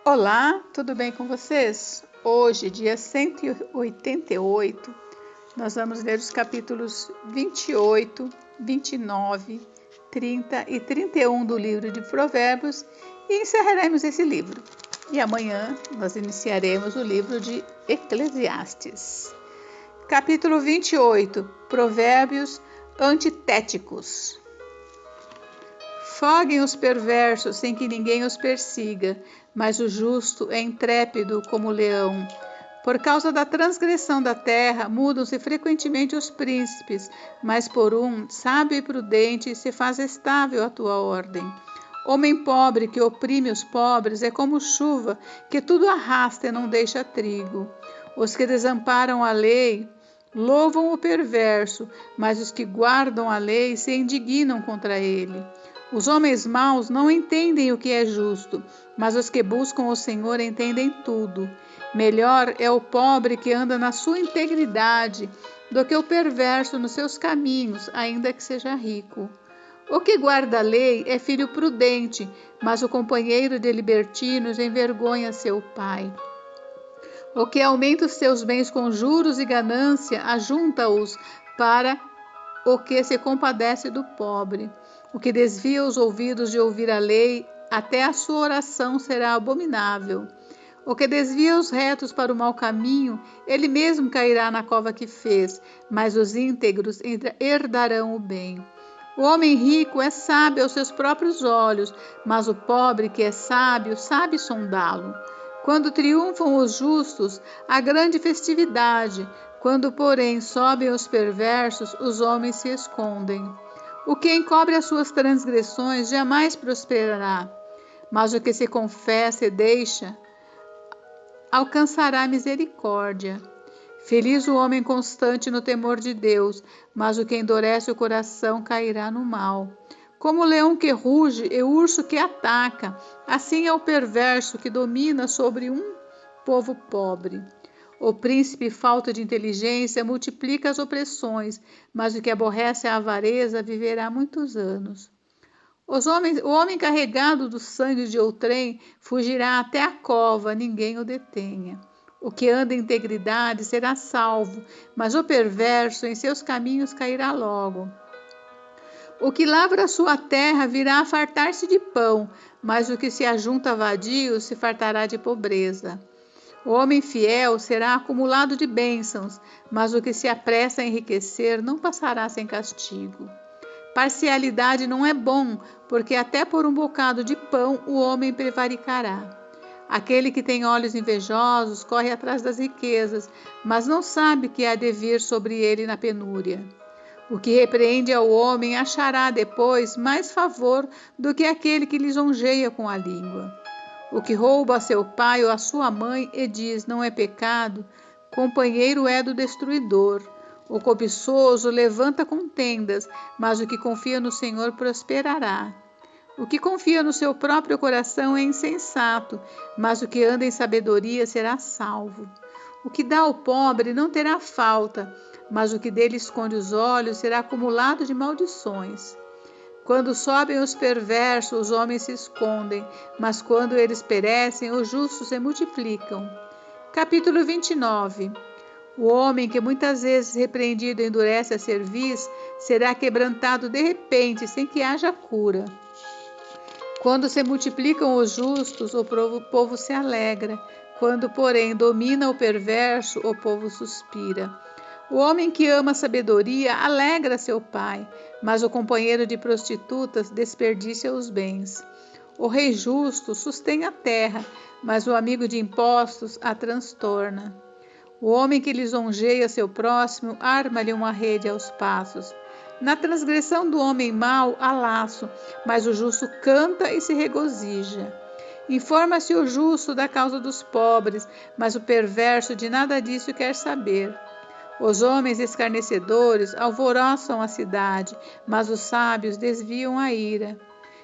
Olá, tudo bem com vocês? Hoje, dia 188, nós vamos ler os capítulos 28, 29, 30 e 31 do livro de Provérbios e encerraremos esse livro. E amanhã nós iniciaremos o livro de Eclesiastes. Capítulo 28, Provérbios antitéticos. Foguem os perversos sem que ninguém os persiga, mas o justo é intrépido como o leão. Por causa da transgressão da terra, mudam-se frequentemente os príncipes, mas por um sábio e prudente se faz estável a tua ordem. Homem pobre que oprime os pobres é como chuva, que tudo arrasta e não deixa trigo. Os que desamparam a lei louvam o perverso, mas os que guardam a lei se indignam contra ele. Os homens maus não entendem o que é justo, mas os que buscam o Senhor entendem tudo. Melhor é o pobre que anda na sua integridade do que o perverso nos seus caminhos, ainda que seja rico. O que guarda a lei é filho prudente, mas o companheiro de libertinos envergonha seu pai. O que aumenta os seus bens com juros e ganância, ajunta-os para o que se compadece do pobre. O que desvia os ouvidos de ouvir a lei, até a sua oração será abominável. O que desvia os retos para o mau caminho, ele mesmo cairá na cova que fez, mas os íntegros herdarão o bem. O homem rico é sábio aos seus próprios olhos, mas o pobre que é sábio sabe sondá-lo. Quando triunfam os justos, há grande festividade. Quando, porém, sobem os perversos, os homens se escondem. O que encobre as suas transgressões jamais prosperará, mas o que se confessa e deixa alcançará misericórdia. Feliz o homem constante no temor de Deus, mas o que endurece o coração cairá no mal. Como o leão que ruge e o urso que ataca, assim é o perverso que domina sobre um povo pobre. O príncipe falto de inteligência multiplica as opressões, mas o que aborrece a avareza viverá muitos anos. O homem carregado do sangue de outrem fugirá até a cova, ninguém o detenha. O que anda em integridade será salvo, mas o perverso em seus caminhos cairá logo. O que lavra a sua terra virá a fartar-se de pão, mas o que se ajunta a vadios se fartará de pobreza. O homem fiel será acumulado de bênçãos, mas o que se apressa a enriquecer não passará sem castigo. Parcialidade não é bom, porque até por um bocado de pão o homem prevaricará. Aquele que tem olhos invejosos corre atrás das riquezas, mas não sabe que há de vir sobre ele na penúria. O que repreende ao homem achará depois mais favor do que aquele que lisonjeia com a língua. O que rouba a seu pai ou a sua mãe e diz não é pecado, companheiro é do destruidor. O cobiçoso levanta contendas, mas o que confia no Senhor prosperará. O que confia no seu próprio coração é insensato, mas o que anda em sabedoria será salvo. O que dá ao pobre não terá falta, mas o que dele esconde os olhos será acumulado de maldições. Quando sobem os perversos, os homens se escondem, mas quando eles perecem, os justos se multiplicam. Capítulo 29. O homem que muitas vezes repreendido endurece a cerviz, será quebrantado de repente, sem que haja cura. Quando se multiplicam os justos, o povo se alegra. Quando, porém, domina o perverso, o povo suspira. O homem que ama a sabedoria alegra seu pai, mas o companheiro de prostitutas desperdiça os bens. O rei justo sustém a terra, mas o amigo de impostos a transtorna. O homem que lisonjeia seu próximo arma-lhe uma rede aos passos. Na transgressão do homem mau há laço, mas o justo canta e se regozija. Informa-se o justo da causa dos pobres, mas o perverso de nada disso quer saber. Os homens escarnecedores alvoroçam a cidade, mas os sábios desviam a ira.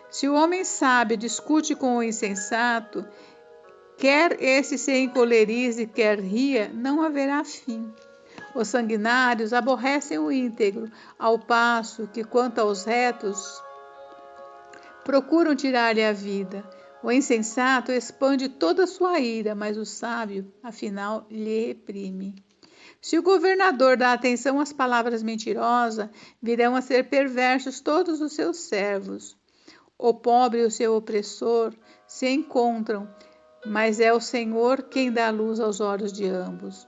Se o homem sábio discute com o insensato, quer esse se encolerize, quer ria, não haverá fim. Os sanguinários aborrecem o íntegro, ao passo que, quanto aos retos, procuram tirar-lhe a vida. O insensato expande toda a sua ira, mas o sábio, afinal, lhe reprime. Se o governador dá atenção às palavras mentirosas, virão a ser perversos todos os seus servos. O pobre e o seu opressor se encontram, mas é o Senhor quem dá luz aos olhos de ambos.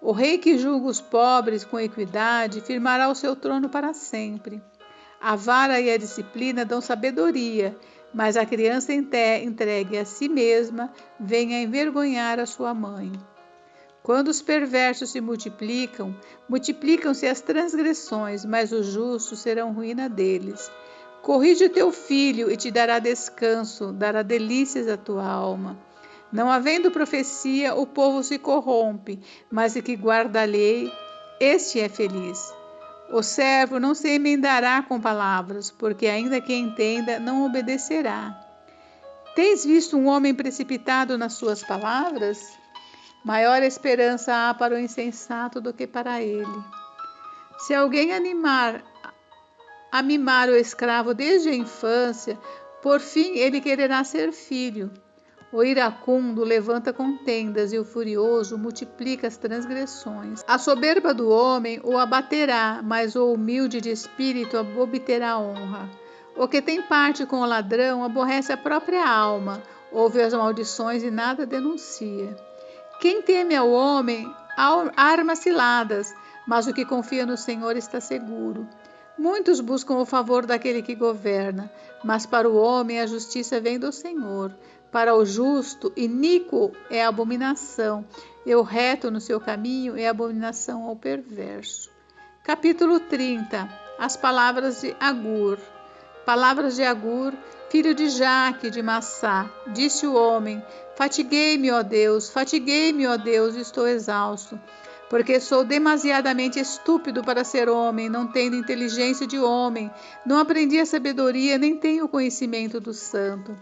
O rei que julga os pobres com equidade firmará o seu trono para sempre. A vara e a disciplina dão sabedoria, mas a criança entregue a si mesma vem a envergonhar a sua mãe. Quando os perversos se multiplicam, multiplicam-se as transgressões, mas os justos serão ruína deles. Corrige o teu filho e te dará descanso, dará delícias à tua alma. Não havendo profecia, o povo se corrompe, mas o que guarda a lei, este é feliz. O servo não se emendará com palavras, porque ainda que entenda, não obedecerá. Tens visto um homem precipitado nas suas palavras? Maior esperança há para o insensato do que para ele. Se alguém a mimar o escravo desde a infância, por fim ele quererá ser filho. O iracundo levanta contendas e o furioso multiplica as transgressões. A soberba do homem o abaterá, mas o humilde de espírito obterá honra. O que tem parte com o ladrão aborrece a própria alma, ouve as maldições e nada denuncia. Quem teme ao homem arma ciladas, mas o que confia no Senhor está seguro. Muitos buscam o favor daquele que governa, mas para o homem a justiça vem do Senhor. Para o justo, iníquo é a abominação, e o reto no seu caminho é abominação ao perverso. Capítulo 30. As palavras de Agur. Palavras de Agur, filho de Jaque, de Massá. Disse o homem: fatiguei-me, ó Deus, estou exausto. Porque sou demasiadamente estúpido para ser homem, não tenho inteligência de homem, não aprendi a sabedoria, nem tenho o conhecimento do santo.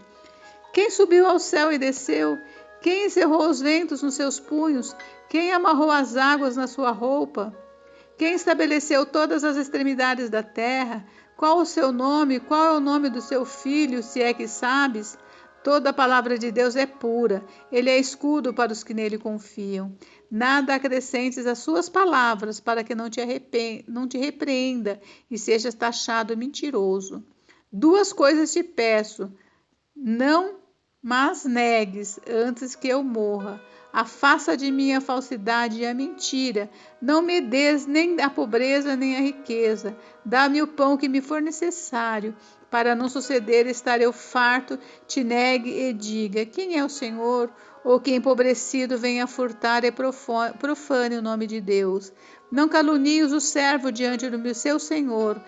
Quem subiu ao céu e desceu? Quem encerrou os ventos nos seus punhos? Quem amarrou as águas na sua roupa? Quem estabeleceu todas as extremidades da terra? Qual o seu nome? Qual é o nome do seu filho, se é que sabes? Toda a palavra de Deus é pura, ele é escudo para os que nele confiam. Nada acrescentes às suas palavras, para que não te repreenda e sejas taxado mentiroso. Duas coisas te peço, não mas negues antes que eu morra. Afasta de mim a falsidade e a mentira. Não me des nem a pobreza nem a riqueza. Dá-me o pão que me for necessário. Para não suceder estar eu farto, te negue e diga: quem é o Senhor? Ou que empobrecido venha furtar e profane o nome de Deus. Não calunies o servo diante do seu Senhor,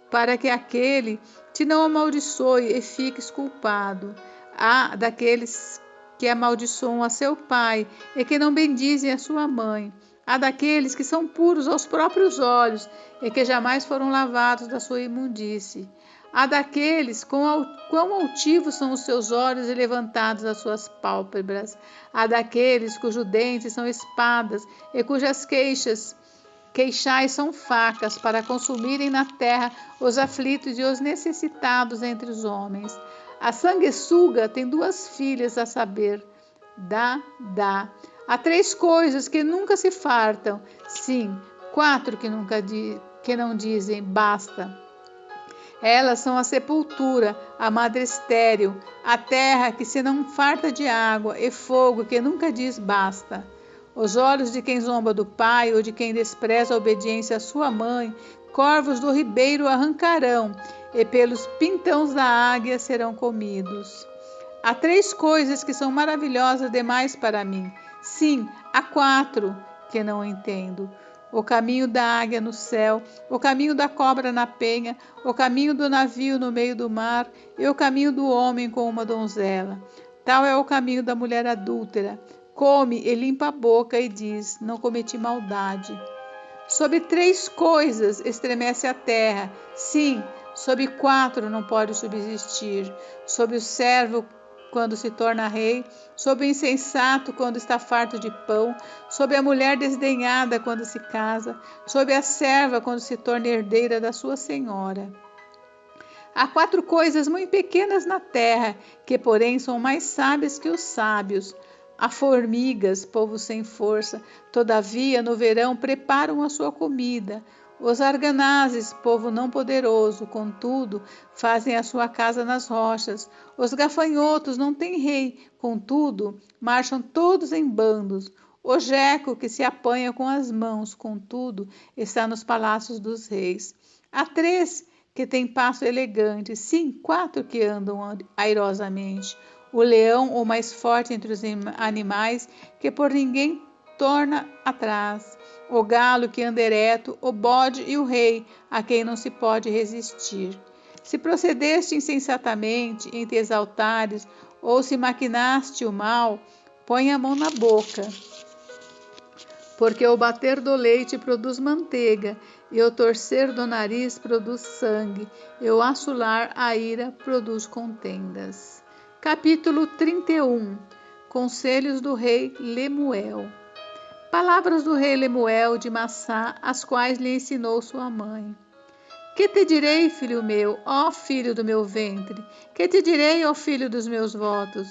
para que aquele te não amaldiçoe e fiques culpado. Há daqueles que amaldiçoam a seu pai e que não bendizem a sua mãe. Há daqueles que são puros aos próprios olhos e que jamais foram lavados da sua imundície. Há daqueles quão altivos são os seus olhos e levantados as suas pálpebras. Há daqueles cujos dentes são espadas e cujas queixais são facas para consumirem na terra os aflitos e os necessitados entre os homens. A sanguessuga tem duas filhas, a saber, Dá. Há três coisas que nunca se fartam, sim, quatro que não dizem basta. Elas são a sepultura, a madre estéril, a terra que se não farta de água e fogo que nunca diz basta. Os olhos de quem zomba do pai ou de quem despreza a obediência à sua mãe, corvos do ribeiro arrancarão, e pelos pintões da águia serão comidos. Há três coisas que são maravilhosas demais para mim. Sim, há quatro que não entendo. O caminho da águia no céu, o caminho da cobra na penha, o caminho do navio no meio do mar e o caminho do homem com uma donzela. Tal é o caminho da mulher adúltera. Come e limpa a boca e diz: não cometi maldade. Sob três coisas estremece a terra. Sim, sob quatro não pode subsistir. Sob o servo quando se torna rei, sob o insensato quando está farto de pão, sob a mulher desdenhada quando se casa, sob a serva quando se torna herdeira da sua senhora. Há 4 coisas muito pequenas na terra, que porém são mais sábias que os sábios. Há formigas, povo sem força, todavia no verão preparam a sua comida. Os arganazes, povo não poderoso, contudo, fazem a sua casa nas rochas. Os gafanhotos não têm rei, contudo, marcham todos em bandos. O jeco que se apanha com as mãos, contudo, está nos palácios dos reis. Há 3 que têm passo elegante, sim, 4 que andam airosamente. O leão, o mais forte entre os animais, que por ninguém torna atrás. O galo que anda ereto, o bode e o rei, a quem não se pode resistir. Se procedeste insensatamente em te exaltares, ou se maquinaste o mal, põe a mão na boca. Porque o bater do leite produz manteiga, e o torcer do nariz produz sangue, e o assolar a ira produz contendas. Capítulo 31. Conselhos do rei Lemuel. Palavras do rei Lemuel de Massá, as quais lhe ensinou sua mãe. Que te direi, filho meu, ó filho do meu ventre? Que te direi, ó filho dos meus votos?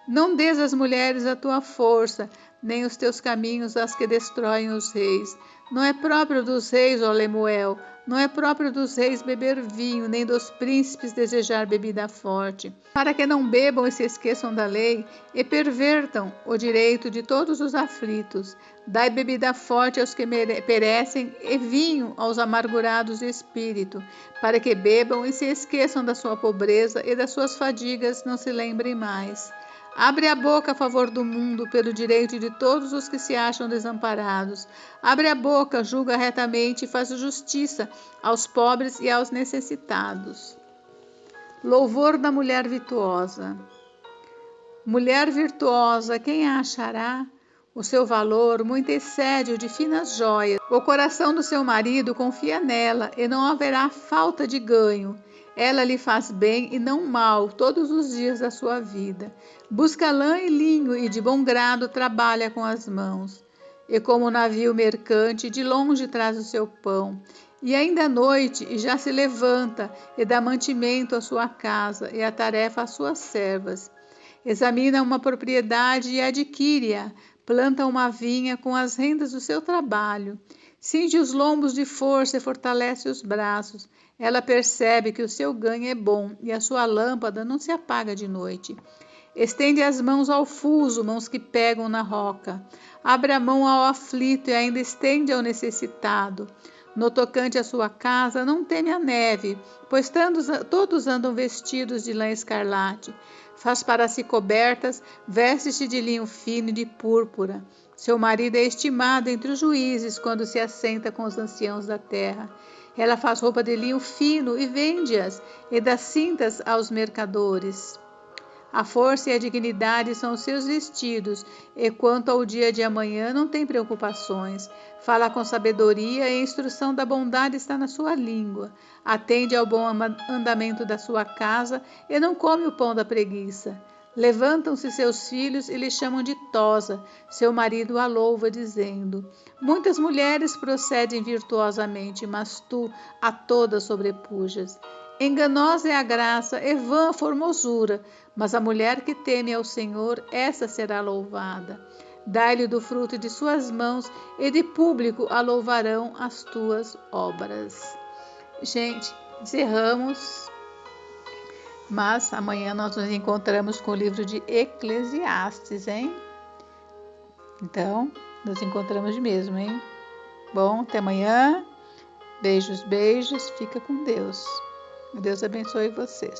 Não des às mulheres a tua força, nem os teus caminhos às que destroem os reis. Não é próprio dos reis, ó Lemuel, não é próprio dos reis beber vinho, nem dos príncipes desejar bebida forte, para que não bebam e se esqueçam da lei, e pervertam o direito de todos os aflitos. Dai bebida forte aos que perecem, e vinho aos amargurados de espírito, para que bebam e se esqueçam da sua pobreza, e das suas fadigas não se lembrem mais. Abre a boca a favor do mundo, pelo direito de todos os que se acham desamparados. Abre a boca, julga retamente e faz justiça aos pobres e aos necessitados. Louvor da mulher virtuosa. Mulher virtuosa, quem a achará? O seu valor muito excede o de finas joias. O coração do seu marido confia nela, e não haverá falta de ganho. Ela lhe faz bem e não mal todos os dias da sua vida. Busca lã e linho e de bom grado trabalha com as mãos. E como navio mercante, de longe traz o seu pão. E ainda à noite, e já se levanta, e dá mantimento à sua casa, e a tarefa às suas servas. Examina uma propriedade e adquire-a, planta uma vinha com as rendas do seu trabalho. Cinge os lombos de força e fortalece os braços. Ela percebe que o seu ganho é bom e a sua lâmpada não se apaga de noite. Estende as mãos ao fuso, mãos que pegam na roca. Abre a mão ao aflito e ainda estende ao necessitado. No tocante à sua casa, não teme a neve, pois todos andam vestidos de lã escarlate. Faz para si cobertas, veste-se de linho fino e de púrpura. Seu marido é estimado entre os juízes quando se assenta com os anciãos da terra. Ela faz roupa de linho fino e vende-as, e dá cintas aos mercadores. A força e a dignidade são os seus vestidos, e quanto ao dia de amanhã não tem preocupações. Fala com sabedoria, e a instrução da bondade está na sua língua. Atende ao bom andamento da sua casa, e não come o pão da preguiça. Levantam-se seus filhos e lhe chamam de Tosa. Seu marido a louva, dizendo: Muitas mulheres procedem virtuosamente, mas tu a todas sobrepujas. Enganosa é a graça, e vã a formosura, mas a mulher que teme ao Senhor, essa será louvada. Dai-lhe do fruto de suas mãos, e de público a louvarão as tuas obras. Gente, encerramos, mas amanhã nós nos encontramos com o livro de Eclesiastes, hein? Então, nos encontramos mesmo, hein? Bom, até amanhã. Beijos, beijos. Fica com Deus. Deus abençoe vocês.